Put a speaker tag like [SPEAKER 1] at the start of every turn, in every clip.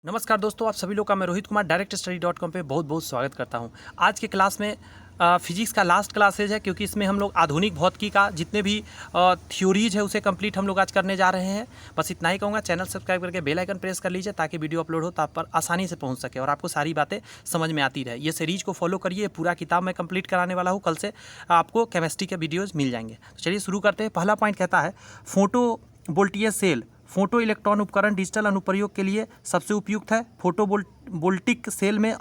[SPEAKER 1] नमस्कार दोस्तों, आप सभी लोग का मैं रोहित कुमार directstudy.com पे बहुत बहुत स्वागत करता हूं। आज के क्लास में फिजिक्स का लास्ट क्लासेज है, क्योंकि इसमें हम लोग आधुनिक भौतिकी का जितने भी थ्योरीज है उसे कंप्लीट हम लोग आज करने जा रहे हैं। बस इतना ही कहूँगा, चैनल सब्सक्राइब करके बेल आइकन प्रेस कर लीजिए ताकि वीडियो अपलोड हो तो आप पर आसानी से पहुँच सके और आपको सारी बातें समझ में आती रहे। ये सीरीज को फॉलो करिए, पूरा किताब मैं कंप्लीट कराने वाला हूँ। कल से आपको केमिस्ट्री के वीडियोज़ मिल जाएंगे। तो चलिए शुरू करते हैं। पहला पॉइंट कहता है फोटो वोल्टीय सेल फोटो इलेक्ट्रॉन उपकरण डिजिटल अनुप्रयोग के लिए सबसे उपयुक्त है। फोटो वोल्टिक सेल में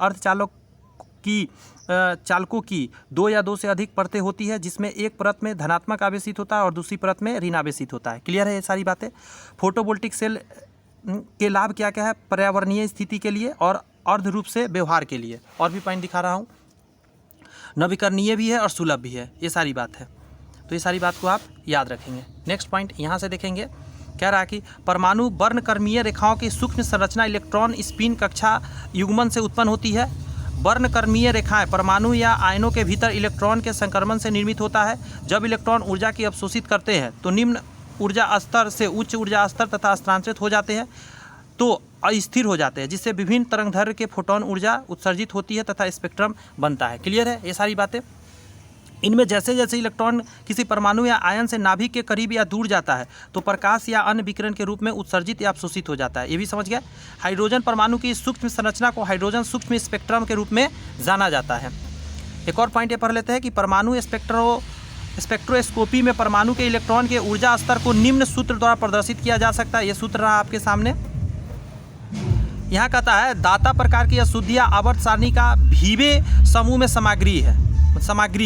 [SPEAKER 1] चालकों की दो या दो से अधिक परतें होती है, जिसमें एक परत में धनात्मक आवेशित होता है और दूसरी परत में ऋण आवेशित होता है। क्लियर है ये सारी बातें। फोटोवोल्टिक सेल के लाभ क्या क्या है? पर्यावरणीय स्थिति के लिए और अर्ध रूप से व्यवहार के लिए। और भी पॉइंट दिखा रहा हूँ, नवीकरणीय भी है और सुलभ भी है। ये सारी बात है, तो ये सारी बात को आप याद रखेंगे। नेक्स्ट पॉइंट यहाँ से देखेंगे, कह रहा है कि परमाणु वर्णक्रमीय रेखाओं की सूक्ष्म संरचना इलेक्ट्रॉन स्पिन कक्षा युग्मन से उत्पन्न होती है। वर्णक्रमीय रेखाएं परमाणु या आयनों के भीतर इलेक्ट्रॉन के संक्रमण से निर्मित होता है। जब इलेक्ट्रॉन ऊर्जा की अवशोषित करते हैं तो निम्न ऊर्जा स्तर से उच्च ऊर्जा स्तर तथा स्थानांतरित हो जाते हैं तो अस्थिर हो जाते हैं, जिससे विभिन्न तरंगदैर्घ्य के फोटोन ऊर्जा उत्सर्जित होती है तथा स्पेक्ट्रम बनता है। क्लियर है ये सारी बातें। इनमें जैसे जैसे इलेक्ट्रॉन किसी परमाणु या आयन से नाभिक के करीब या दूर जाता है तो प्रकाश या अन्य विकिरण के रूप में उत्सर्जित या अवशोषित हो जाता है। ये भी समझ गया। हाइड्रोजन परमाणु की सूक्ष्म संरचना को हाइड्रोजन सूक्ष्म स्पेक्ट्रम के रूप में जाना जाता है। एक और पॉइंट ये पढ़ लेते हैं कि परमाणु स्पेक्ट्रोस्कोपी में परमाणु के इलेक्ट्रॉन के ऊर्जा स्तर को निम्न सूत्र द्वारा प्रदर्शित किया जा सकता है। ये सूत्र रहा आपके सामने। यहाँ कहता है दाता प्रकार की अशुद्धियाँ आवर्त सारणी का भीवे समूह में सामग्री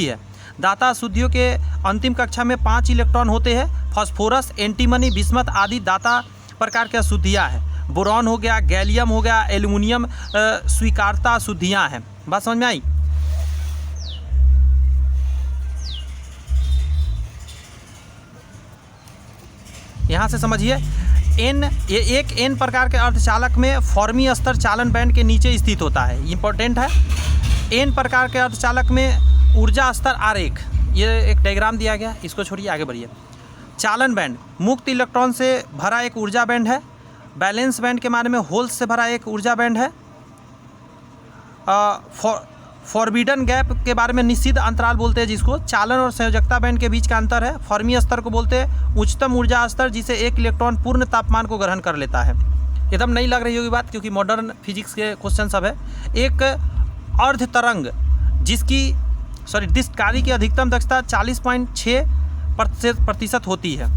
[SPEAKER 1] है। दाता अशुद्धियों के अंतिम कक्षा में 5 इलेक्ट्रॉन होते हैं। फास्फोरस, एंटीमनी, बिस्मथ आदि दाता प्रकार के अशुद्धियाँ हैं। बोरॉन हो गया, गैलियम हो गया, एल्युमिनियम स्वीकारता अशुद्धियाँ हैं। बात समझ में आई? यहाँ से समझिए, एक एन प्रकार के अर्धचालक में फॉर्मी स्तर चालन बैंड के नीचे स्थित होता है। इंपॉर्टेंट है। एन प्रकार के अर्धचालक में ऊर्जा स्तर आरेख, ये एक डायग्राम दिया गया, इसको छोड़िए आगे बढ़िए। चालन बैंड मुक्त इलेक्ट्रॉन से भरा एक ऊर्जा बैंड है। बैलेंस बैंड के माने में होल्स से भरा एक ऊर्जा बैंड है। फॉरबिडन गैप के बारे में निषिद्ध अंतराल बोलते हैं जिसको। चालन और संयोजकता बैंड के बीच का अंतर है। फॉर्मी स्तर को बोलते हैं उच्चतम ऊर्जा स्तर, जिसे एक इलेक्ट्रॉन पूर्ण तापमान को ग्रहण कर लेता है। एकदम नहीं लग रही होगी बात, क्योंकि मॉडर्न फिजिक्स के क्वेश्चन सब है। एक अर्ध तरंग जिसकी डिस्कारी की अधिकतम दक्षता 40.6% होती है।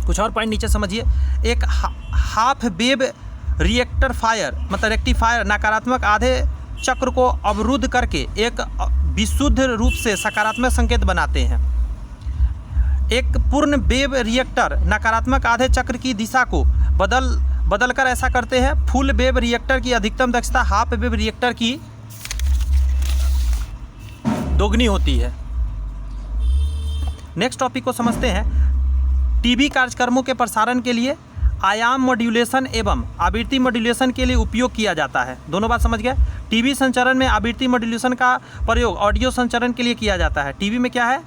[SPEAKER 1] कुछ और पॉइंट नीचे समझिए। एक हाफ वेव रिएक्टर फायर मतलब रेक्टिफायर नकारात्मक आधे चक्र को अवरुद्ध करके एक विशुद्ध रूप से सकारात्मक संकेत बनाते हैं। एक पूर्ण वेव रिएक्टर नकारात्मक आधे चक्र की दिशा को बदलकर ऐसा करते हैं। फुल वेव रिएक्टर की अधिकतम दक्षता हाफ वेव रिएक्टर की दोगुनी होती है। नेक्स्ट टॉपिक को समझते हैं। टीवी कार्यक्रमों के प्रसारण के लिए आयाम मॉड्यूलेशन एवं आवृत्ति मॉड्यूलेशन के लिए उपयोग किया जाता है। दोनों बात समझ गए। टीवी संचरण में आवृत्ति मॉड्यूलेशन का प्रयोग ऑडियो संचरण के लिए किया जाता है। टीवी में क्या है?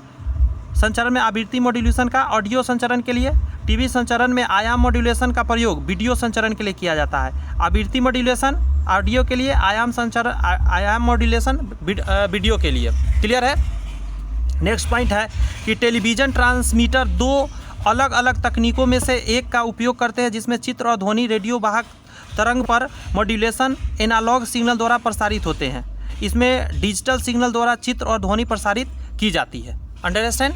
[SPEAKER 1] संचरण में आवृत्ति मॉड्यूलेशन का ऑडियो संचरण के लिए। टीवी संचरण में आयाम मॉड्यूलेशन का प्रयोग वीडियो संचरण के लिए किया जाता है। आवृत्ति मॉड्यूलेशन ऑडियो के लिए, आयाम मॉड्यूलेशन वीडियो के लिए। क्लियर है? नेक्स्ट पॉइंट है कि टेलीविज़न ट्रांसमीटर 2 अलग अलग तकनीकों में से एक का उपयोग करते हैं, जिसमें चित्र और ध्वनि रेडियो वाहक तरंग पर मॉड्यूलेशन एनालॉग सिग्नल द्वारा प्रसारित होते हैं। इसमें डिजिटल सिग्नल द्वारा चित्र और ध्वनि प्रसारित की जाती है। अंडरस्टैंड?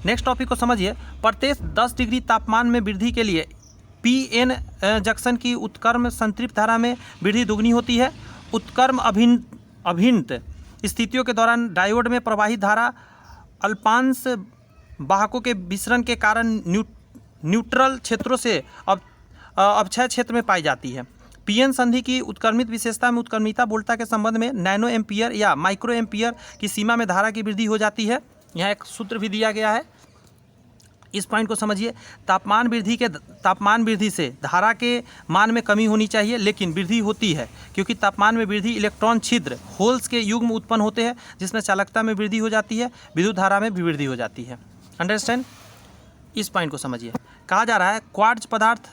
[SPEAKER 1] नेक्स्ट टॉपिक को समझिए। प्रत्येक 10 डिग्री तापमान में वृद्धि के लिए पीएन जंक्शन की उत्क्रम संतृप्त धारा में वृद्धि दुगनी होती है। उत्क्रम अभिन्न स्थितियों के दौरान डायोड में प्रवाहित धारा अल्पांश वाहकों के विसरण के कारण न्यूट्रल क्षेत्रों से अवक्षय क्षेत्र में पाई जाती है। पीएन संधि की उत्क्रमित विशेषता में उत्क्रमिता वोल्टता के संबंध में नैनो एम्पियर या माइक्रो एम्पियर की सीमा में धारा की वृद्धि हो जाती है। यहाँ एक सूत्र भी दिया गया है, इस पॉइंट को समझिए। तापमान वृद्धि से धारा के मान में कमी होनी चाहिए, लेकिन वृद्धि होती है क्योंकि तापमान में वृद्धि इलेक्ट्रॉन छिद्र होल्स के युग्म उत्पन्न होते हैं, जिसमें चालकता में वृद्धि हो जाती है, विद्युत धारा में भी वृद्धि हो जाती है। अंडरस्टैंड? इस पॉइंट को समझिए। कहा जा रहा है क्वार्ट्ज पदार्थ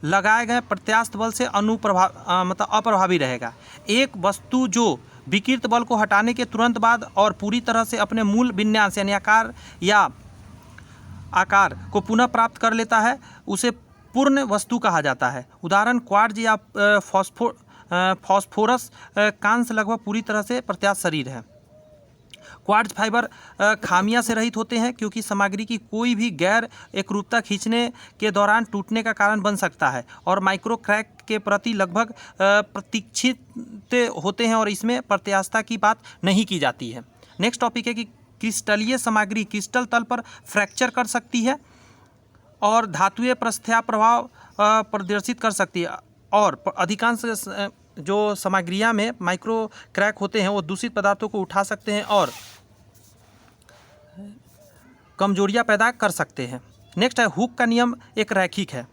[SPEAKER 1] लगाए गए प्रत्यास्थ बल से मतलब अप्रभावी रहेगा। एक वस्तु जो विकृत बल को हटाने के तुरंत बाद और पूरी तरह से अपने मूल विन्यास यानी आकार को पुनः प्राप्त कर लेता है उसे पूर्ण वस्तु कहा जाता है। उदाहरण क्वार्ट्ज या फॉस्फोरस कांस्य लगभग पूरी तरह से प्रत्यास्थ शरीर है। क्वार्ट्ज फाइबर खामियां से रहित होते हैं क्योंकि सामग्री की कोई भी गैर एकरूपता खींचने के दौरान टूटने का कारण बन सकता है और माइक्रो क्रैक के प्रति लगभग प्रतीक्षित होते हैं और इसमें प्रत्यास्थता की बात नहीं की जाती है। नेक्स्ट टॉपिक है कि क्रिस्टलीय सामग्री क्रिस्टल तल पर फ्रैक्चर कर सकती है और धातुएं प्रस्थाप प्रभाव प्रदर्शित कर सकती है और अधिकांश जो सामग्रियां में माइक्रो क्रैक होते हैं वो दूषित पदार्थों को उठा सकते हैं और कमजोरियां पैदा कर सकते हैं। नेक्स्ट है हुक का नियम एक रैखिक है।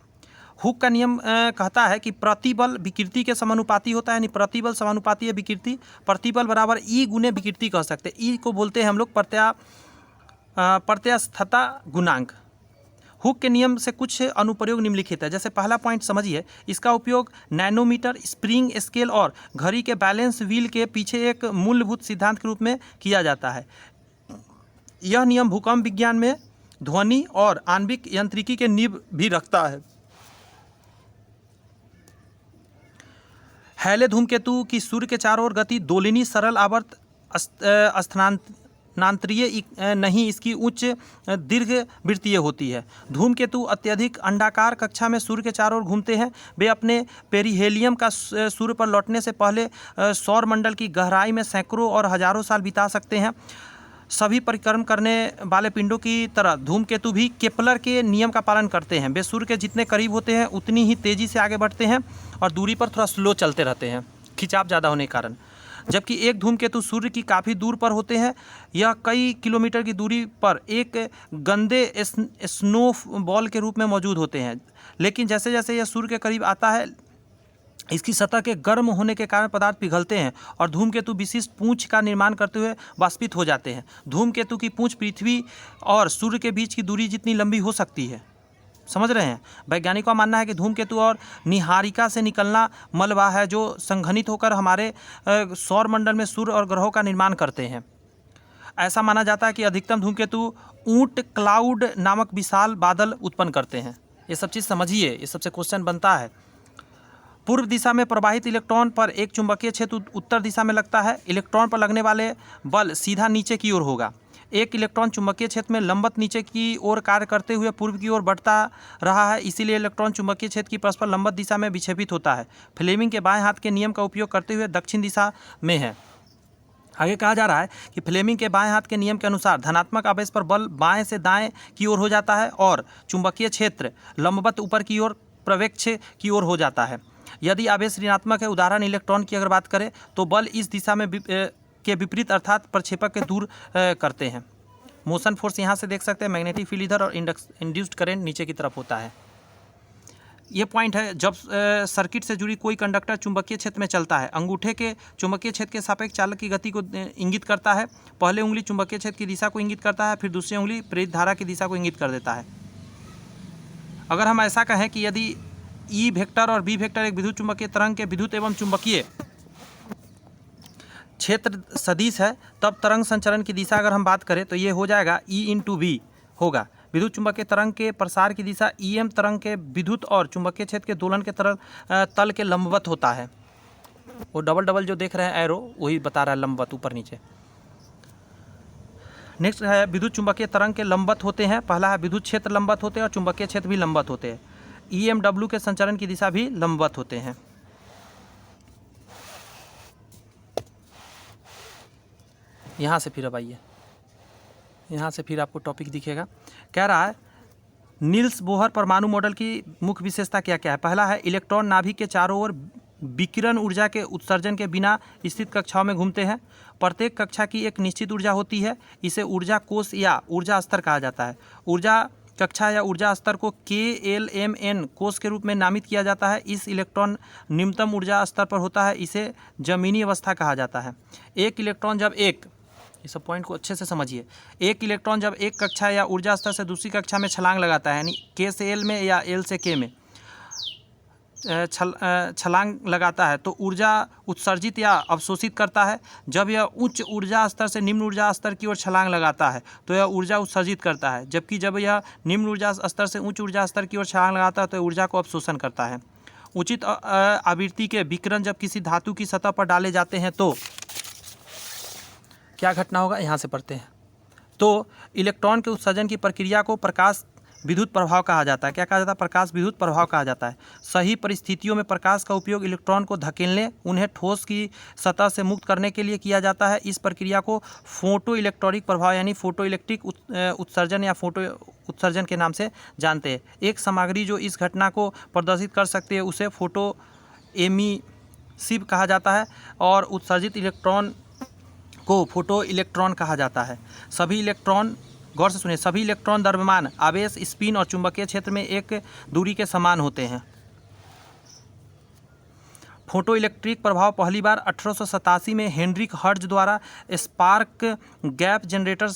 [SPEAKER 1] हुक का नियम कहता है कि प्रतिबल विकृति के समानुपाती होता है, यानी प्रतिबल समानुपाती है विकृति, प्रतिबल बराबर ई गुने विकृति कह सकते हैं। ई को बोलते हैं हम लोग प्रत्यास्थता गुणांक। हुक के नियम से कुछ अनुप्रयोग निम्नलिखित है। जैसे पहला पॉइंट समझिए, इसका उपयोग नैनोमीटर, स्प्रिंग स्केल और घड़ी के बैलेंस व्हील के पीछे एक मूलभूत सिद्धांत के रूप में किया जाता है। यह नियम भूकंप विज्ञान में ध्वनि और आणविक यांत्रिकी के नींव भी रखता है। हैले धूमकेतु की सूर्य के चारों ओर गति दोलिनी सरल आवर्त स्थानांतरीय नहीं, इसकी उच्च दीर्घ वृत्तीय होती है। धूमकेतु अत्यधिक अंडाकार कक्षा में सूर्य के चारों ओर घूमते हैं। वे अपने पेरिहेलियम का सूर्य पर लौटने से पहले सौर मंडल की गहराई में सैकड़ों और हजारों साल बिता सकते हैं। सभी परिक्रम करने वाले पिंडों की तरह धूमकेतु भी केपलर के नियम का पालन करते हैं। वे सूर्य के जितने करीब होते हैं उतनी ही तेज़ी से आगे बढ़ते हैं और दूरी पर थोड़ा स्लो चलते रहते हैं, खिंचाव ज़्यादा होने के कारण। जबकि एक धूमकेतु सूर्य की काफ़ी दूर पर होते हैं। यह कई किलोमीटर की दूरी पर एक गंदे स्नो बॉल के रूप में मौजूद होते हैं, लेकिन जैसे जैसे यह सूर्य के करीब आता है इसकी सतह के गर्म होने के कारण पदार्थ पिघलते हैं और धूमकेतु विशिष्ट पूंछ का निर्माण करते हुए वाष्पित हो जाते हैं। धूमकेतु की पूंछ पृथ्वी और सूर्य के बीच की दूरी जितनी लंबी हो सकती है। समझ रहे हैं? वैज्ञानिकों का मानना है कि धूमकेतु और निहारिका से निकलना मलबा है जो संघनित होकर हमारे सौर मंडल में सूर्य और ग्रहों का निर्माण करते हैं। ऐसा माना जाता है कि अधिकतम धूमकेतु ऊंट क्लाउड नामक विशाल बादल उत्पन्न करते हैं। ये सब चीज़ समझिए, ये सबसे क्वेश्चन बनता है। पूर्व दिशा में प्रवाहित इलेक्ट्रॉन पर एक चुंबकीय क्षेत्र उत्तर दिशा में लगता है। इलेक्ट्रॉन पर लगने वाले बल सीधा नीचे की ओर होगा। एक इलेक्ट्रॉन चुंबकीय क्षेत्र में लंबवत नीचे की ओर कार्य करते हुए पूर्व की ओर बढ़ता रहा है, इसीलिए इलेक्ट्रॉन चुंबकीय क्षेत्र की परस्पर लंबवत दिशा में विक्षेपित होता है। फ्लेमिंग के बाएं हाथ के नियम का उपयोग करते हुए दक्षिण दिशा में है। आगे कहा जा रहा है कि फ्लेमिंग के बाएं हाथ के नियम के अनुसार धनात्मक आवेश पर बल बाएं से दाएं की ओर हो जाता है और चुंबकीय क्षेत्र लंबवत ऊपर की ओर प्रवेक्ष की ओर हो जाता है। यदि आवेश ऋणात्मक है, उदाहरण इलेक्ट्रॉन की अगर बात करें, तो बल इस दिशा में के विपरीत अर्थात प्रक्षेपक के दूर करते हैं। मोशन फोर्स यहाँ से देख सकते हैं, मैग्नेटिक फील्ड इधर और इंड्यूस्ड करंट नीचे की तरफ होता है। ये पॉइंट है। जब सर्किट से जुड़ी कोई कंडक्टर चुंबकीय क्षेत्र में चलता है, अंगूठे के चुंबकीय क्षेत्र के सापेक्ष चालक की गति को इंगित करता है। पहले उंगली चुंबकीय क्षेत्र की दिशा को इंगित करता है, फिर दूसरी उंगली प्रेरित धारा की दिशा को इंगित कर देता है। अगर हम ऐसा कहें कि यदि ई वेक्टर और बी वेक्टर एक विद्युत चुंबकीय तरंग के विद्युत एवं चुंबकीय क्षेत्र सदिश है, तब तरंग संचरण की दिशा अगर हम बात करें तो ये हो जाएगा ई इंटू वी होगा। विद्युत चुंबकीय तरंग के प्रसार की दिशा ई एम तरंग के विद्युत और चुंबकीय क्षेत्र के दोलन के तल के लंबवत होता है। वो डबल डबल जो देख रहे हैं एरो, वही बता रहा है लंबवत ऊपर नीचे। नेक्स्ट है विद्युत चुंबकीय तरंग के लंबवत होते हैं। पहला है विद्युत क्षेत्र लंबवत होते हैं और चुंबकीय क्षेत्र भी लंबवत होते हैं। EMW के संचरण की दिशा भी लंबवत होते हैं। यहाँ से फिर अब आइए, यहाँ से फिर आपको टॉपिक दिखेगा। कह रहा है नील्स बोहर परमाणु मॉडल की मुख्य विशेषता क्या क्या है। पहला है इलेक्ट्रॉन नाभिक के चारों ओर विकिरण ऊर्जा के उत्सर्जन के बिना स्थित कक्षाओं में घूमते हैं। प्रत्येक कक्षा की एक निश्चित ऊर्जा होती है, इसे ऊर्जा कोष या ऊर्जा स्तर कहा जाता है। ऊर्जा कक्षा या ऊर्जा स्तर को KLMN कोष के रूप में नामित किया जाता है। इस इलेक्ट्रॉन निम्नतम ऊर्जा स्तर पर होता है, इसे जमीनी अवस्था कहा जाता है। एक इलेक्ट्रॉन जब एक, इस सब पॉइंट को अच्छे से समझिए, एक इलेक्ट्रॉन जब एक कक्षा या ऊर्जा स्तर से दूसरी कक्षा में छलांग लगाता है, यानी K से L में या L से K में, छलांग लगाता है तो ऊर्जा उत्सर्जित या अवशोषित करता है। जब यह उच्च ऊर्जा स्तर से निम्न ऊर्जा स्तर की ओर छलांग लगाता है तो यह ऊर्जा उत्सर्जित करता है, जबकि जब यह निम्न ऊर्जा स्तर से उच्च ऊर्जा स्तर की ओर छलांग लगाता है तो ऊर्जा को अवशोषण करता है। उचित आवृत्ति के विकिरण जब किसी धातु की सतह पर डाले जाते हैं तो क्या घटना होगा, यहाँ से पढ़ते हैं। तो इलेक्ट्रॉन के उत्सर्जन की प्रक्रिया को प्रकाश विद्युत प्रभाव कहा जाता है। क्या कहा जाता है? प्रकाश विद्युत प्रभाव कहा जाता है। सही परिस्थितियों में प्रकाश का उपयोग इलेक्ट्रॉन को धकेलने, उन्हें ठोस की सतह से मुक्त करने के लिए किया जाता है। इस प्रक्रिया को फोटो इलेक्ट्रॉनिक प्रभाव यानी फोटो इलेक्ट्रिक उत्सर्जन या फोटो उत्सर्जन के नाम से जानते हैं। एक सामग्री जो इस घटना को प्रदर्शित कर सकती है उसे फोटो एमिसिव कहा जाता है और उत्सर्जित इलेक्ट्रॉन को फोटो इलेक्ट्रॉन कहा जाता है। सभी इलेक्ट्रॉन, गौर से सुनिए, सभी इलेक्ट्रॉन द्रव्यमान, आवेश, स्पिन और चुंबकीय क्षेत्र में एक दूरी के समान होते हैं। फोटो इलेक्ट्रिक प्रभाव पहली बार 1887 में हेनरिक हर्ट्ज द्वारा स्पार्क गैप जनरेटर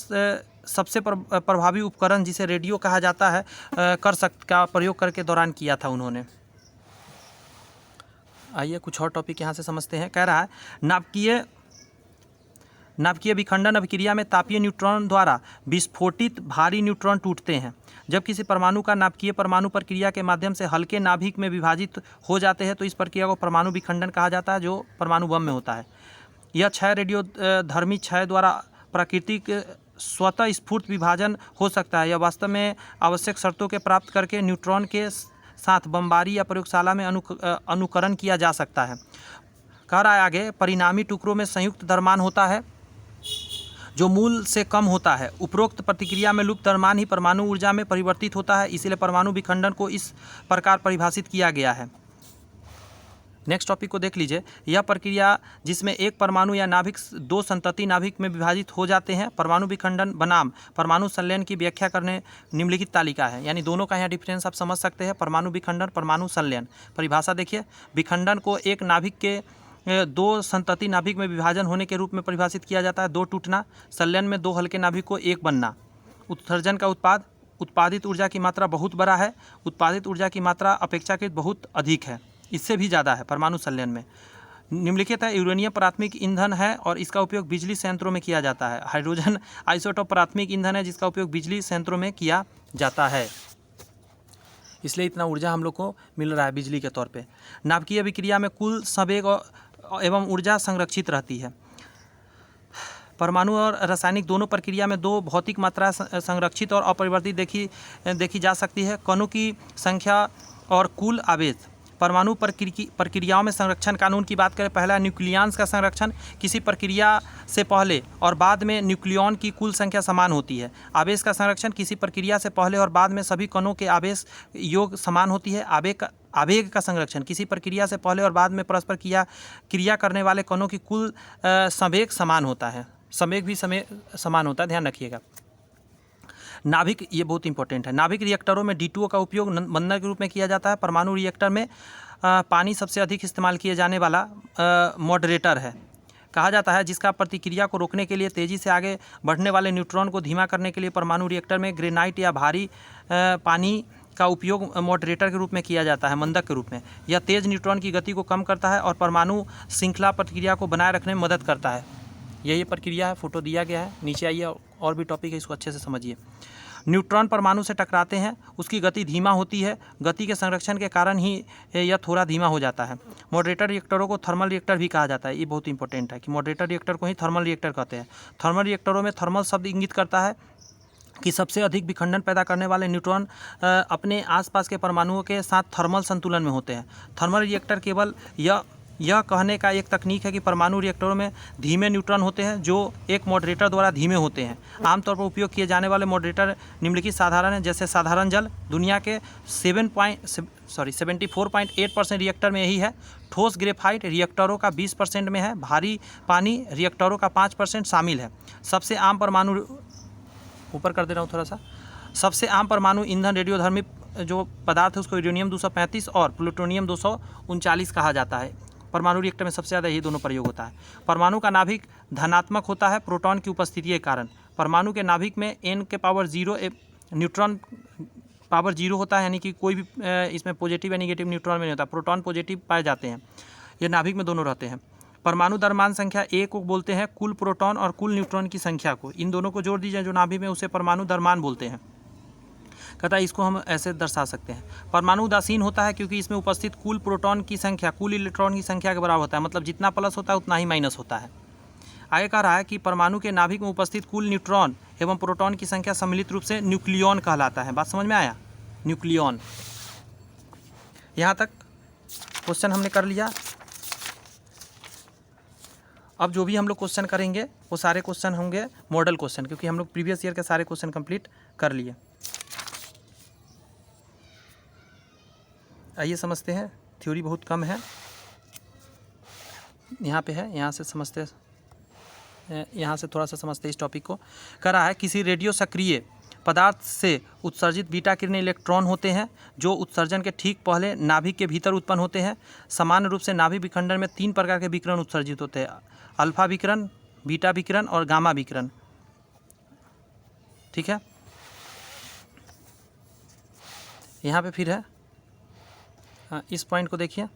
[SPEAKER 1] सबसे प्रभावी उपकरण जिसे रेडियो कहा जाता है का प्रयोग करके दौरान किया था उन्होंने। आइए कुछ और टॉपिक यहाँ से समझते हैं। कह रहा है नाभिकीय विखंडन अभिक्रिया में तापीय न्यूट्रॉन द्वारा विस्फोटित भारी न्यूट्रॉन टूटते हैं। जब किसी परमाणु का नाभिकीय परमाणु प्रक्रिया के माध्यम से हल्के नाभिक में विभाजित हो जाते हैं तो इस प्रक्रिया को परमाणु विखंडन कहा जाता है, जो परमाणु बम में होता है। यह क्षय रेडियोधर्मी क्षय द्वारा प्राकृतिक स्वतः स्फूर्त विभाजन हो सकता है। यह वास्तव में आवश्यक शर्तों के प्राप्त करके न्यूट्रॉन के साथ बमबारी या प्रयोगशाला में अनुकरण किया जा सकता है। कह रहा है आगे, परिणामी टुकड़ों में संयुक्त द्रव्यमान होता है जो मूल से कम होता है। उपरोक्त प्रतिक्रिया में लुप्त द्रव्यमान ही परमाणु ऊर्जा में परिवर्तित होता है, इसलिए परमाणु विखंडन को इस प्रकार परिभाषित किया गया है। नेक्स्ट टॉपिक को देख लीजिए। यह प्रक्रिया जिसमें एक परमाणु या नाभिक दो संतति नाभिक में विभाजित हो जाते हैं। परमाणु विखंडन बनाम परमाणु संलयन की व्याख्या करने निम्नलिखित तालिका है, यानी दोनों का यहाँ डिफरेंस आप समझ सकते हैं। परमाणु विखंडन, परमाणु संलयन। परिभाषा देखिए, विखंडन को एक नाभिक के दो संतति नाभिक में विभाजन होने के रूप में परिभाषित किया जाता है, दो टूटना। संलयन में दो हल्के नाभिक को एक बनना। उत्सर्जन का उत्पादित ऊर्जा की मात्रा बहुत बड़ा है, उत्पादित ऊर्जा की मात्रा अपेक्षाकृत बहुत अधिक है, इससे भी ज़्यादा है परमाणु संलयन में। निम्नलिखित है, यूरेनियम प्राथमिक ईंधन है और इसका उपयोग बिजली संयंत्रों में किया जाता है। हाइड्रोजन आइसोटोप प्राथमिक ईंधन है जिसका उपयोग बिजली संयंत्रों में किया जाता है, इसलिए इतना ऊर्जा हम लोग को मिल रहा है बिजली के तौर पे। नाभिकीय अभिक्रिया में कुल संवेग एवं ऊर्जा संरक्षित रहती है। परमाणु और रासायनिक दोनों प्रक्रिया में दो भौतिक मात्रा संरक्षित और अपरिवर्तित देखी जा सकती है, कणों की संख्या और कुल आवेश। परमाणु प्रक्रियाओं में संरक्षण कानून की बात करें, पहला न्यूक्लियॉन्स का संरक्षण। किसी प्रक्रिया से पहले और बाद में न्यूक्लियॉन की कुल संख्या समान होती है। आवेश का संरक्षण, किसी प्रक्रिया से पहले और बाद में सभी कणों के आवेश योग समान होती है। आवेग का संरक्षण, किसी प्रक्रिया से पहले और बाद में परस्पर क्रिया करने वाले कणों की कुल संवेग समान होता है। संवेग भी समान होता है, ध्यान रखिएगा। नाभिक, ये बहुत इंपॉर्टेंट है। नाभिक रिएक्टरों में D2O का उपयोग बंधन के रूप में किया जाता है। परमाणु रिएक्टर में पानी सबसे अधिक इस्तेमाल किए जाने वाला मॉडरेटर है, कहा जाता है, जिसका प्रतिक्रिया को रोकने के लिए तेज़ी से आगे बढ़ने वाले न्यूट्रॉन को धीमा करने के लिए परमाणु रिएक्टर में ग्रेनाइट या भारी पानी का उपयोग मॉडरेटर के रूप में किया जाता है, मंदक के रूप में। यह तेज़ न्यूट्रॉन की गति को कम करता है और परमाणु श्रृंखला प्रतिक्रिया को बनाए रखने में मदद करता है। यही प्रक्रिया है, फोटो दिया गया है, नीचे आइए और भी टॉपिक है, इसको अच्छे से समझिए। न्यूट्रॉन परमाणु से टकराते हैं, उसकी गति धीमा होती है, गति के संरक्षण के कारण ही यह थोड़ा धीमा हो जाता है। मॉडरेटर रिएक्टरों को थर्मल रिएक्टर भी कहा जाता है, ये बहुत इंपॉर्टेंट है कि मॉडरेटर रिएक्टर को ही थर्मल रिएक्टर कहते हैं। थर्मल रिएक्टरों में थर्मल शब्द इंगित करता है कि सबसे अधिक विखंडन पैदा करने वाले न्यूट्रॉन अपने आसपास के परमाणुओं के साथ थर्मल संतुलन में होते हैं। थर्मल रिएक्टर केवल यह कहने का एक तकनीक है कि परमाणु रिएक्टरों में धीमे न्यूट्रॉन होते हैं जो एक मॉडरेटर द्वारा धीमे होते हैं। आमतौर पर उपयोग किए जाने वाले मॉडरेटर निम्नलिखित साधारण हैं, जैसे साधारण जल। दुनिया के 74.8% रिएक्टर में यही है। ठोस ग्रेफाइट रिएक्टरों का 20% में है। भारी पानी रिएक्टरों का 5% शामिल है। सबसे आम परमाणु, ऊपर कर दे रहा हूँ थोड़ा सा, सबसे आम परमाणु ईंधन रेडियोधर्मी जो पदार्थ है उसको यूरेनियम 235 और प्लूटोनियम 239 कहा जाता है। परमाणु रिएक्टर में सबसे ज़्यादा यही दोनों प्रयोग होता है। परमाणु का नाभिक धनात्मक होता है प्रोटॉन की उपस्थिति के कारण। परमाणु के नाभिक में n⁻0 न्यूट्रॉन पावर 0 होता है, यानी कि कोई भी इसमें पॉजिटिव या निगेटिव न्यूट्रॉन में नहीं होता। प्रोटॉन पॉजिटिव पाए जाते हैं, ये नाभिक में दोनों रहते हैं। परमाणु द्रव्यमान संख्या ए को बोलते हैं कुल प्रोटॉन और कुल न्यूट्रॉन की संख्या को, इन दोनों को जोड़ दीजिए जो नाभिक में, उसे परमाणु द्रव्यमान बोलते हैं। कहता है इसको हम ऐसे दर्शा सकते हैं। परमाणु उदासीन होता है क्योंकि इसमें उपस्थित कुल प्रोटॉन की संख्या कुल इलेक्ट्रॉन की संख्या के बराबर होता है, मतलब जितना प्लस होता है उतना ही माइनस होता है। आगे कह रहा है कि परमाणु के नाभिक में उपस्थित कुल न्यूट्रॉन एवं प्रोटॉन की संख्या सम्मिलित रूप से न्यूक्लियॉन कहलाता है। बात समझ में आया? न्यूक्लियॉन। यहाँ तक क्वेश्चन हमने कर लिया। अब जो भी हम लोग क्वेश्चन करेंगे वो सारे क्वेश्चन होंगे मॉडल क्वेश्चन, क्योंकि हम लोग प्रीवियस ईयर के सारे क्वेश्चन कंप्लीट कर लिए। आइए समझते हैं, थ्योरी बहुत कम है, यहाँ पे है, यहाँ से समझते, यहाँ से थोड़ा सा समझते इस टॉपिक को। कह रहा है किसी रेडियो सक्रिय पदार्थ से उत्सर्जित बीटा किरणें इलेक्ट्रॉन होते हैं जो उत्सर्जन के ठीक पहले नाभिक के भीतर उत्पन्न होते हैं। सामान्य रूप से नाभिक विखंडन में 3 प्रकार के विकिरण उत्सर्जित होते हैं, अल्फा विकिरण, बीटा विकिरण और गामा विकिरण। ठीक है, यहाँ पे फिर है, हाँ, इस पॉइंट को देखिए।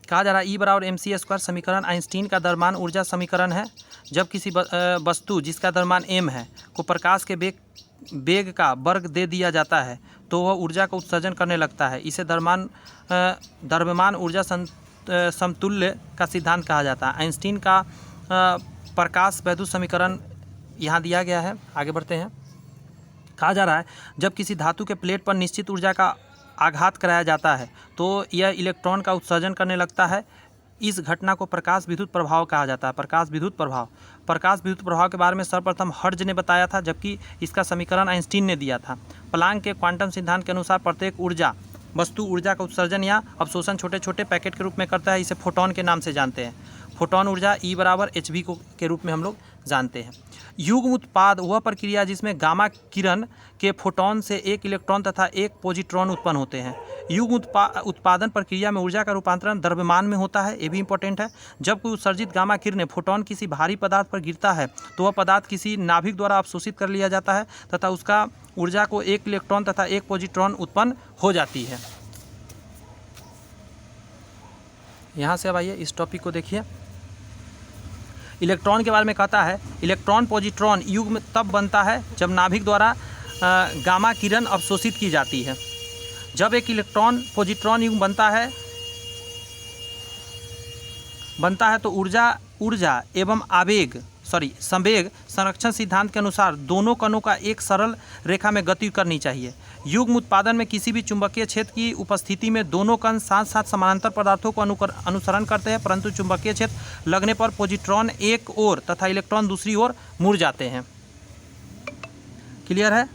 [SPEAKER 1] कहा जा रहा है E=mc² समीकरण आइंस्टीन का द्रव्यमान ऊर्जा समीकरण है। जब किसी वस्तु जिसका द्रव्यमान m है को प्रकाश के वेग का वर्ग दे दिया जाता है तो वह ऊर्जा का उत्सर्जन करने लगता है। इसे द्रव्यमान ऊर्जा समतुल्य का सिद्धांत कहा जाता है। आइंस्टीन का प्रकाश वैद्युत समीकरण यहाँ दिया गया है। आगे बढ़ते हैं। कहा जा रहा है जब किसी धातु के प्लेट पर निश्चित ऊर्जा का आघात कराया जाता है तो यह इलेक्ट्रॉन का उत्सर्जन करने लगता है। इस घटना को प्रकाश विद्युत प्रभाव कहा जाता है। प्रकाश विद्युत प्रभाव, प्रकाश विद्युत प्रभाव के बारे में सर्वप्रथम हर्ट्ज ने बताया था, जबकि इसका समीकरण आइंस्टीन ने दिया था। प्लांक के क्वांटम सिद्धांत के अनुसार प्रत्येक वस्तु ऊर्जा का उत्सर्जन या अवशोषण छोटे छोटे पैकेट के रूप में करता है। इसे फोटोन के नाम से जानते हैं। फोटोन ऊर्जा E=hv के रूप में हम लोग जानते हैं। युग्म उत्पाद वह प्रक्रिया जिसमें गामा किरण के फोटोन से एक इलेक्ट्रॉन तथा एक पॉजिट्रॉन उत्पन्न होते हैं। युग्म उत्पादन प्रक्रिया में ऊर्जा का रूपांतरण द्रव्यमान में होता है, ये भी इंपॉर्टेंट है। जब कोई उत्सर्जित गामा किरणें फोटोन किसी भारी पदार्थ पर गिरता है तो वह पदार्थ किसी नाभिक द्वारा अवशोषित कर लिया जाता है तथा उसका ऊर्जा को एक इलेक्ट्रॉन तथा एक पॉजिट्रॉन उत्पन्न हो जाती है। यहाँ से अब आइए इस टॉपिक को देखिए। इलेक्ट्रॉन के बारे में कहता है इलेक्ट्रॉन पॉजिट्रॉन युग्म तब बनता है जब नाभिक द्वारा गामा किरण अवशोषित की जाती है। जब एक इलेक्ट्रॉन पॉजिट्रॉन युग्म बनता है तो ऊर्जा एवं संवेग संरक्षण सिद्धांत के अनुसार दोनों कणों का एक सरल रेखा में गति करनी चाहिए। युग्म उत्पादन में किसी भी चुंबकीय क्षेत्र की उपस्थिति में दोनों कण साथ साथ समानांतर पदार्थों को अनुसरण करते हैं, परंतु चुंबकीय क्षेत्र लगने पर पॉजिट्रॉन एक ओर तथा इलेक्ट्रॉन दूसरी ओर मुड़ जाते हैं। क्लियर है?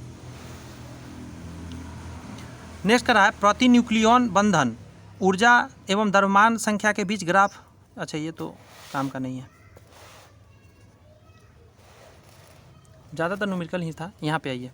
[SPEAKER 1] नेक्स्ट कर रहा है प्रतिन्यूक्लियॉन बंधन ऊर्जा एवं द्रव्यमान संख्या के बीच ग्राफ। अच्छा, ये तो काम का नहीं है, ज़्यादातर न्यूमेरिकल ही था। यहाँ पे आइए।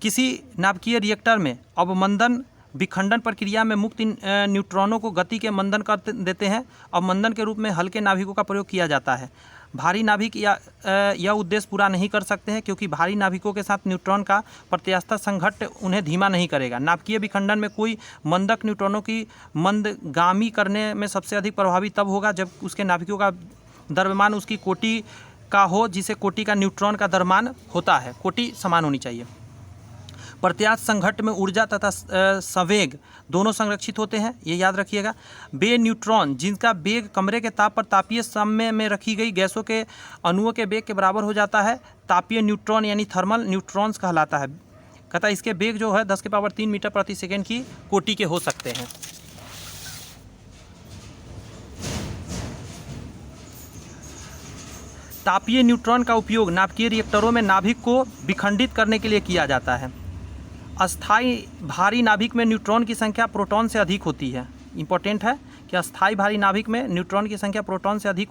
[SPEAKER 1] किसी नाभिकीय रिएक्टर में अवमंदन विखंडन प्रक्रिया में मुक्त न्यूट्रॉनों को गति के मंदन कर देते हैं। अवमंदन के रूप में हल्के नाभिकों का प्रयोग किया जाता है। भारी नाभिक यह उद्देश्य पूरा नहीं कर सकते हैं क्योंकि भारी नाभिकों के साथ न्यूट्रॉन का प्रत्यास्थ संघट्ट उन्हें धीमा नहीं करेगा। नाभिकीय विखंडन में कोई मंदक न्यूट्रॉनों की मंदगामी करने में सबसे अधिक प्रभावी तब होगा जब उसके नाभिकों का द्रव्यमान उसकी कोटि का हो, जिसे कोटि का न्यूट्रॉन का द्रव्यमान होता है। कोटि समान होनी चाहिए। प्रत्यास्थ संघट्ट में ऊर्जा तथा संवेग दोनों संरक्षित होते हैं, ये याद रखिएगा। वे न्यूट्रॉन जिनका वेग कमरे के ताप पर तापीय समय में रखी गई गैसों के अणुओं के वेग के बराबर हो जाता है, तापीय न्यूट्रॉन यानी थर्मल न्यूट्रॉन्स कहलाता है। कहता है इसके वेग जो है 10⁻³ मीटर प्रति सेकेंड की कोटि के हो सकते हैं। तापीय न्यूट्रॉन का उपयोग नाभिकीय रिएक्टरों में नाभिक को विखंडित करने के लिए किया जाता है। अस्थायी भारी नाभिक में न्यूट्रॉन की संख्या प्रोटॉन से अधिक होती है। इंपॉर्टेंट है कि अस्थायी भारी नाभिक में न्यूट्रॉन की संख्या प्रोटॉन से अधिक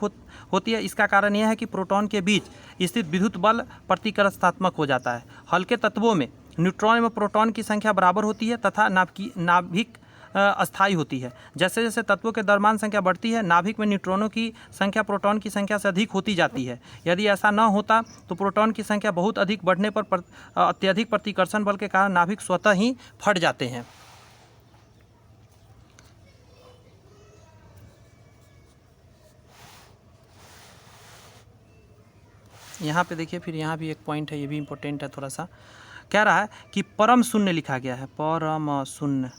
[SPEAKER 1] होती है। इसका कारण यह है कि प्रोटॉन के बीच स्थित विद्युत बल प्रतिकर्षात्मक हो जाता है। हल्के तत्वों में न्यूट्रॉन एवं प्रोटॉन की संख्या बराबर होती है तथा नाभिक अस्थायी होती है। जैसे जैसे तत्वों के द्रव्यमान संख्या बढ़ती है, नाभिक में न्यूट्रॉनों की संख्या प्रोटॉन की संख्या से अधिक होती जाती है। यदि ऐसा न होता तो प्रोटॉन की संख्या बहुत अधिक बढ़ने पर अत्यधिक प्रतिकर्षण बल के कारण नाभिक स्वतः ही फट जाते हैं। यहाँ पे देखिए, फिर यहाँ भी एक पॉइंट है, ये भी इम्पोर्टेंट है थोड़ा सा। कह रहा है कि परम शून्य लिखा गया है, परम शून्य।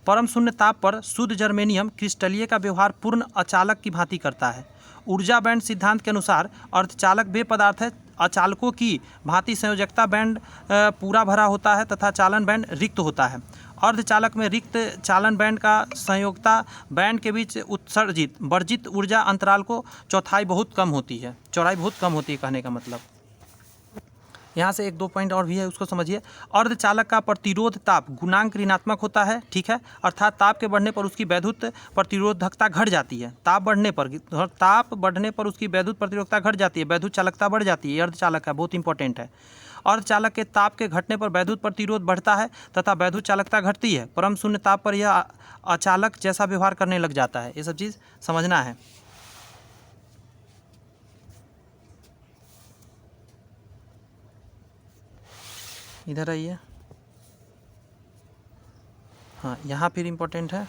[SPEAKER 1] परम शून्य ताप पर शुद्ध जर्मेनियम क्रिस्टलीय का व्यवहार पूर्ण अचालक की भांति करता है। ऊर्जा बैंड सिद्धांत के अनुसार अर्धचालक वे पदार्थ है अचालकों की भांति संयोजकता बैंड पूरा भरा होता है तथा चालन बैंड रिक्त होता है। अर्धचालक में रिक्त चालन बैंड का संयोजकता बैंड के बीच उत्सर्जित वर्जित ऊर्जा अंतराल को चौड़ाई बहुत कम होती है कहने का मतलब। यहाँ से एक दो पॉइंट और भी है, उसको समझिए। अर्धचालक का प्रतिरोध ताप गुणांक ऋणात्मक होता है, ठीक है, अर्थात ताप के बढ़ने पर उसकी वैद्युत प्रतिरोधकता घट जाती है। ताप बढ़ने पर उसकी वैद्युत प्रतिरोधकता घट जाती है, वैद्युत चालकता बढ़ जाती है। अर्धचालक का बहुत इंपॉर्टेंट है। अर्धचालक के ताप के घटने पर वैद्युत प्रतिरोध बढ़ता है तथा वैद्युत चालकता घटती है। परम शून्य ताप पर यह अचालक जैसा व्यवहार करने लग जाता है। ये सब चीज़ समझना है। इधर आइए, हाँ, यहाँ फिर इम्पोर्टेंट है,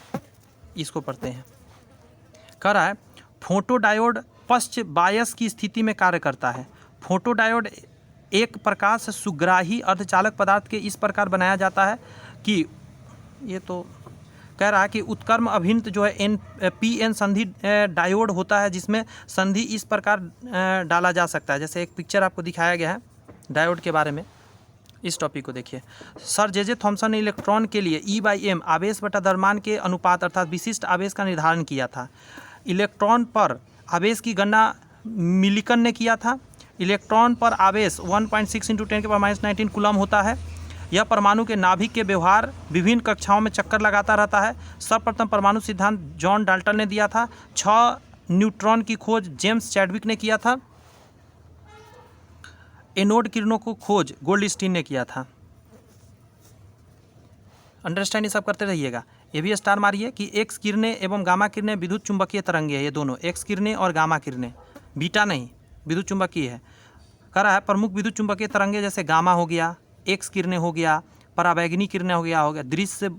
[SPEAKER 1] इसको पढ़ते हैं। कह रहा है फोटोडायोड पश्च बायस की स्थिति में कार्य करता है। फोटोडायोड एक प्रकाश सुग्राही अर्धचालक पदार्थ के इस प्रकार बनाया जाता है कि ये तो कह रहा है कि उत्क्रम अभिन्न जो है PN संधि डायोड होता है, जिसमें संधि इस प्रकार डाला जा सकता है। जैसे एक पिक्चर आपको दिखाया गया है डायोड के बारे में। इस टॉपिक को देखिए। सर जे थॉमसन ने इलेक्ट्रॉन के लिए E/m आवेश बटा द्रव्यमान के अनुपात अर्थात विशिष्ट आवेश का निर्धारण किया था। इलेक्ट्रॉन पर आवेश की गणना मिलिकन ने किया था। इलेक्ट्रॉन पर आवेश 1.6 × 10⁻19 कूलम होता है। यह परमाणु के नाभिक के व्यवहार विभिन्न कक्षाओं में चक्कर लगाता रहता है। सर्वप्रथम परमाणु सिद्धांत जॉन डाल्टन ने दिया था। 6 न्यूट्रॉन की खोज जेम्स चैडविक ने किया था। एनोड किरणों को खोज गोल्डस्टीन ने किया था। अंडरस्टैंड ये सब करते रहिएगा। ये भी स्टार मारिए कि एक्स किरणें एवं गामा किरणें विद्युत चुंबकीय तरंगे है। ये दोनों एक्स किरणें और गामा किरणें, बीटा नहीं, विद्युत चुंबकीय है। कह रहा है प्रमुख विद्युत चुंबकीय तरंगे जैसे गामा हो गया, एक्स किरणें हो गया, पराबैंगनी किरणें हो गया दृश्य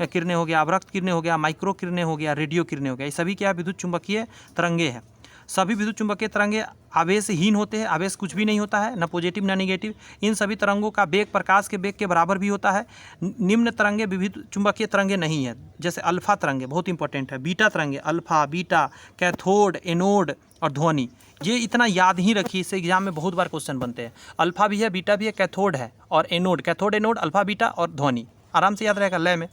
[SPEAKER 1] किरणें हो गया, अवरक्त किरणें हो गया, माइक्रो किरणें हो गया, रेडियो किरणें हो गया। ये सभी क्या विद्युत चुंबकीय तरंगे हैं। सभी विद्युत चुंबकीय तरंगे आवेशहीन होते हैं। आवेश कुछ भी नहीं होता है, न पॉजिटिव न नेगेटिव। इन सभी तरंगों का वेग प्रकाश के वेग के बराबर भी होता है। निम्न तरंगे विद्युत चुंबकीय तरंगे नहीं है, जैसे अल्फा तरंगे, बहुत इंपॉर्टेंट है। बीटा तरंगे, अल्फा, बीटा, कैथोड, एनोड और ध्वनि। ये इतना याद ही रखिए, इससे एग्जाम में बहुत बार क्वेश्चन बनते हैं। अल्फा भी है, बीटा भी है, कैथोड है और anode, cathode anode, alpha beta और ध्वनि। आराम से याद रहेगा लय में।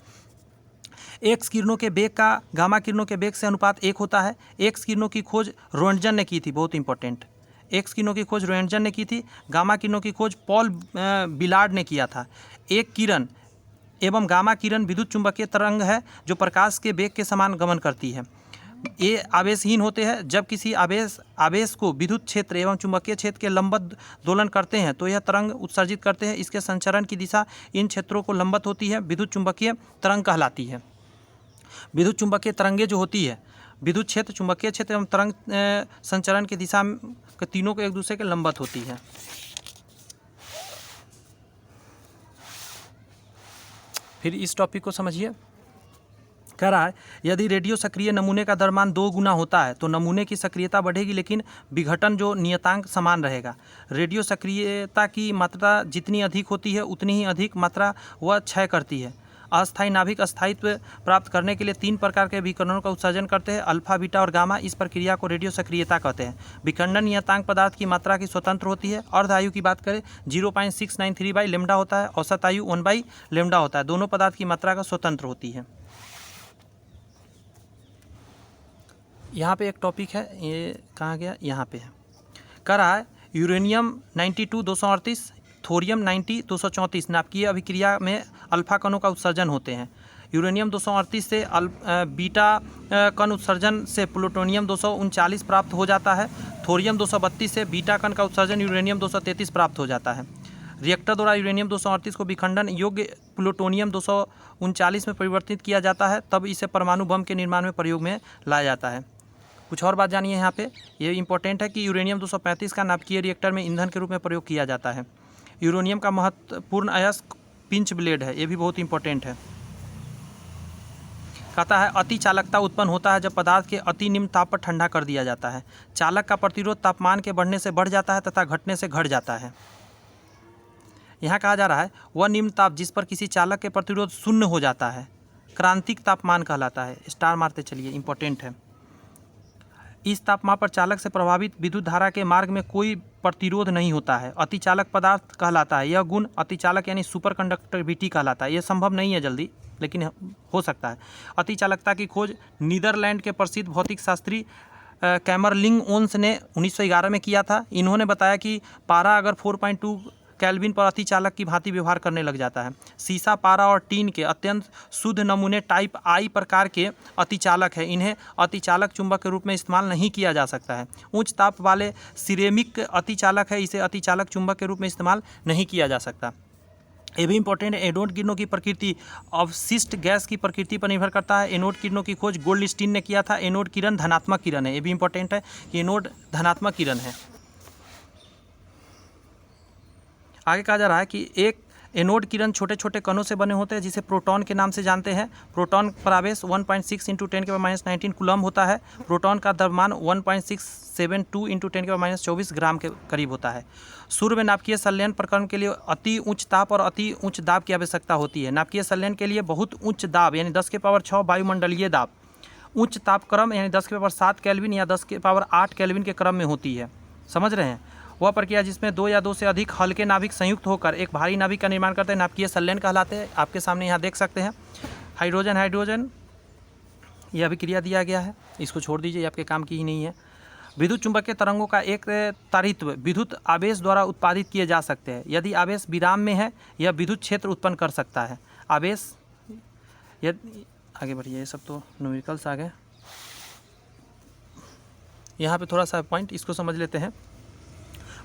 [SPEAKER 1] एक्स किरणों के वेग का गामा किरणों के वेग से अनुपात 1 होता है। एक्स किरणों की खोज रोएंटजन ने की थी, बहुत इंपॉर्टेंट। एक्स किरणों की खोज रोएंटजन ने की थी। गामा किरणों की खोज पॉल बिलार्ड ने किया था। एक किरण एवं गामा किरण विद्युत चुंबकीय तरंग है जो प्रकाश के वेग के समान गमन करती है। ये आवेशहीन होते हैं। जब किसी आवेश को विद्युत क्षेत्र एवं चुंबकीय क्षेत्र के लंबवत दोलन करते हैं तो यह तरंग उत्सर्जित करते हैं। इसके संचरण की दिशा इन क्षेत्रों को लंबवत होती है, विद्युत चुंबकीय तरंग कहलाती है। विद्युत चुंबकीय तरंगे जो होती है, विद्युत क्षेत्र, चुंबकीय क्षेत्र एवं तरंग संचरण की दिशा के तीनों को एक दूसरे के लंबवत होती है। फिर इस टॉपिक को समझिए। कह रहा है यदि रेडियो सक्रिय नमूने का द्रव्यमान 2 गुना होता है तो नमूने की सक्रियता बढ़ेगी, लेकिन विघटन जो नियतांक समान रहेगा। रेडियो सक्रियता की मात्रा जितनी अधिक होती है उतनी ही अधिक मात्रा वह क्षय करती है। अस्थायी नाभिक स्थायित्व प्राप्त करने के लिए 3 प्रकार के विकिरणों का उत्सर्जन करते हैं, अल्फा, बीटा और गामा। इस प्रक्रिया को रेडियो सक्रियता कहते हैं। विखंडन नियतांक पदार्थ की मात्रा की स्वतंत्र होती है। अर्ध आयु की बात करें 0.693/λ होता है। औसत आयु 1/λ होता है। दोनों पदार्थ की मात्रा का स्वतंत्र होती है। यहाँ पे एक टॉपिक है, ये कहाँ गया, यहाँ पे है। कह रहा है यूरेनियम 92 238, थोरियम 90 234 नाभिकीय अभिक्रिया में अल्फा कणों का उत्सर्जन होते हैं। यूरेनियम 238 से बीटा कण उत्सर्जन से प्लूटोनियम 239 प्राप्त हो जाता है। थोरियम 232 से बीटा कण का उत्सर्जन यूरेनियम 233 प्राप्त हो जाता है। रिएक्टर द्वारा यूरेनियम 238 को विखंडन योग्य प्लूटोनियम 239 में परिवर्तित किया जाता है, तब इसे परमाणु बम के निर्माण में प्रयोग में लाया जाता है। कुछ और बात जानिए यहाँ पे, ये इंपॉर्टेंट है कि यूरेनियम 235 का नाभिकीय रिएक्टर में ईंधन के रूप में प्रयोग किया जाता है। यूरेनियम का महत्वपूर्ण अयस्क पिंच ब्लेड है, ये भी बहुत इंपॉर्टेंट है। कहता है अति चालकता उत्पन्न होता है जब पदार्थ के अति निम्न ताप पर ठंडा कर दिया जाता है। चालक का प्रतिरोध तापमान के बढ़ने से बढ़ जाता है तथा घटने से घट जाता है। यहाँ कहा जा रहा है वह निम्न ताप जिस पर किसी चालक के प्रतिरोध शून्य हो जाता है क्रांतिक तापमान कहलाता है। स्टार मारते चलिए, इंपॉर्टेंट है। इस तापमान पर चालक से प्रभावित विद्युत धारा के मार्ग में कोई प्रतिरोध नहीं होता है। अतिचालक पदार्थ कहलाता है। यह गुण अतिचालक यानी सुपर कंडक्टिविटी कहलाता है। यह संभव नहीं है जल्दी, लेकिन हो सकता है। अतिचालकता की खोज नीदरलैंड के प्रसिद्ध भौतिक शास्त्री कैमरलिंग ओन्स ने 1911 में किया था। इन्होंने बताया कि पारा अगर 4.2 केल्विन पर अतिचालक की भांति व्यवहार करने लग जाता है। सीसा, पारा और टीन के अत्यंत शुद्ध नमूने टाइप आई प्रकार के अतिचालक है। इन्हें अतिचालक चुंबक के रूप में इस्तेमाल नहीं किया जा सकता है। उच्च ताप वाले सिरेमिक अतिचालक है, इसे अतिचालक चुंबक के रूप में इस्तेमाल नहीं किया जा सकता। ये भी इंपॉर्टेंट है। एनोड किरणों की प्रकृति अवशिष्ट गैस की प्रकृति पर निर्भर करता है। एनोड किरणों की खोज गोल्डस्टीन ने किया था। एनोड किरण धनात्मक किरण है, ये भी इंपॉर्टेंट है कि एनोड धनात्मक किरण है। आगे कहा जा रहा है कि एक एनोड किरण छोटे छोटे कणों से बने होते हैं जिसे प्रोटॉन के नाम से जानते हैं। प्रोटॉन पर आवेश 1.6 × 10⁻⁻19 कूलम होता है। प्रोटॉन का द्रव्यमान 1.672 × 10⁻24 ग्राम के करीब होता है। सूर्य में नाभिकीय संलयन प्रकरण के लिए अति उच्च ताप और अति उच्च दाब की आवश्यकता होती है। नाभिकीय संलयन के लिए बहुत उच्च दाब यानी 10⁻6 वायुमंडलीय दाब, उच्च ताप क्रम यानी 10⁻7 केल्विन या 10⁸ केल्विन के क्रम में होती है। समझ रहे हैं? वह प्रक्रिया जिसमें 2 या 2 से अधिक हल्के नाभिक संयुक्त होकर एक भारी नाभिक का निर्माण करते हैं नाभिकीय संलयन कहलाते हैं। आपके सामने यहाँ देख सकते हैं हाइड्रोजन यह अभिक्रिया दिया गया है, इसको छोड़ दीजिए, आपके काम की ही नहीं है। विद्युत चुंबकीय तरंगों का एक तारित्व विद्युत आवेश द्वारा उत्पादित किए जा सकते हैं। यदि आवेश विराम में है यह विद्युत क्षेत्र उत्पन्न कर सकता है। आवेश यदि आगे बढ़िए, ये सब तो न्यूमेरिकल्स आ गए। यहाँ पे थोड़ा सा पॉइंट इसको समझ लेते हैं।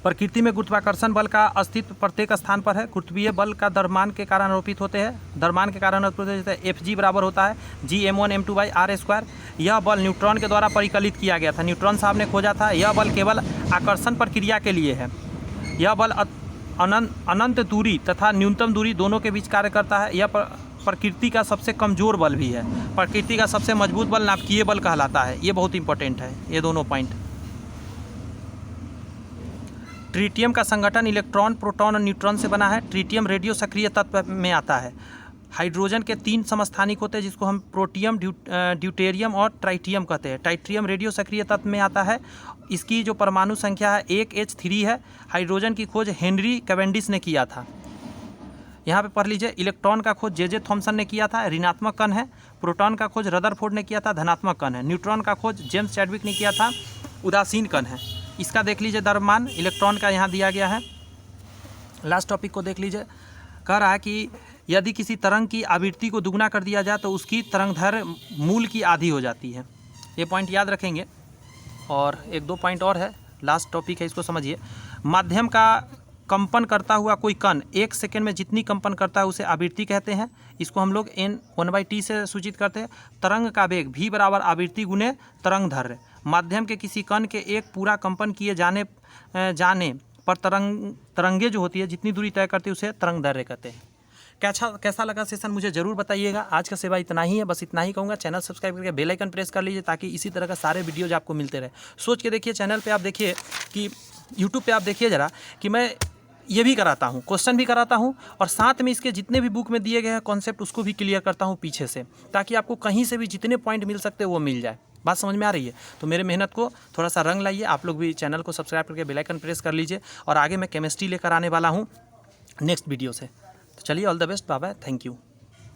[SPEAKER 1] प्रकृति में गुरुत्वाकर्षण बल का अस्तित्व प्रत्येक स्थान पर है। गुरुत्वीय बल का द्रव्यमान के कारण आरोपित होते हैं। द्रव्यमान के कारण आरोपित होते हैं। Fg बराबर होता है Gm1m2/r²। यह बल न्यूट्रॉन के द्वारा परिकलित किया गया था। न्यूट्रॉन साहब ने खोजा था। यह बल केवल आकर्षण प्रक्रिया के लिए है। यह बल अनंत दूरी तथा न्यूनतम दूरी दोनों के बीच कार्य करता है। यह प्रकृति का सबसे कमज़ोर बल भी है। प्रकृति का सबसे मजबूत बल नाभिकीय बल कहलाता है। ये बहुत इंपॉर्टेंट है, ये दोनों पॉइंट। ट्रिटियम का संगठन इलेक्ट्रॉन, प्रोटॉन और न्यूट्रॉन से बना है। ट्रिटियम रेडियो सक्रिय तत्व में आता है। हाइड्रोजन के 3 समस्थानिक होते हैं जिसको हम प्रोटियम, ड्यूटेरियम और ट्राइटियम कहते हैं। ट्राइटियम रेडियो सक्रिय तत्व में आता है। इसकी जो परमाणु संख्या है 1H3 है। हाइड्रोजन की खोज हेनरी कैवेंडिश ने किया था। यहाँ पे पढ़ लीजिए, इलेक्ट्रॉन का खोज जे थॉमसन ने किया था, ऋणात्मक कण है। प्रोटॉन का खोज रदरफोर्ड ने किया था, धनात्मक कण है। न्यूट्रॉन का खोज जेम्स चैडविक ने किया था, उदासीन कण है। इसका देख लीजिए द्रव्यमान इलेक्ट्रॉन का यहाँ दिया गया है। लास्ट टॉपिक को देख लीजिए, कह रहा है कि यदि किसी तरंग की आवृत्ति को दुगना कर दिया जाए तो उसकी तरंगदैर्घ्य मूल की आधी हो जाती है। ये पॉइंट याद रखेंगे। और 1-2 पॉइंट और है, लास्ट टॉपिक है, इसको समझिए। माध्यम का कंपन करता हुआ कोई कण 1 सेकेंड में जितनी कंपन करता है उसे आवृत्ति कहते हैं। इसको हम लोग n1/t से सूचित करते हैं। तरंग का वेग v बराबर आवृत्ति गुने तरंगदैर्घ्य। माध्यम के किसी कण के एक पूरा कंपन किए जाने पर तरंगे जो होती है जितनी दूरी तय करती है उसे तरंगदैर्घ्य कहते हैं। कैसा लगा सेशन मुझे ज़रूर बताइएगा। आज का सेवा इतना ही है, बस इतना ही कहूँगा। चैनल सब्सक्राइब करके बेल आइकन प्रेस कर लीजिए ताकि इसी तरह का सारे वीडियोज आपको मिलते रहे। सोच के देखिए, चैनल पे आप देखिए कि यूट्यूब पे आप देखिए ज़रा कि मैं ये भी कराता हूँ, क्वेश्चन भी कराता हूँ और साथ में इसके जितने भी बुक में दिए गए हैं कॉन्सेप्ट उसको भी क्लियर करता हूँ पीछे से, ताकि आपको कहीं से भी जितने पॉइंट मिल सकते हैं वो मिल जाए। बात समझ में आ रही है? तो मेरे मेहनत को थोड़ा सा रंग लाइए। आप लोग भी चैनल को सब्सक्राइब करके बेल आइकन प्रेस कर लीजिए। और आगे मैं केमिस्ट्री लेकर आने वाला हूँ नेक्स्ट वीडियो से। तो चलिए, all the best, bye bye, thank you.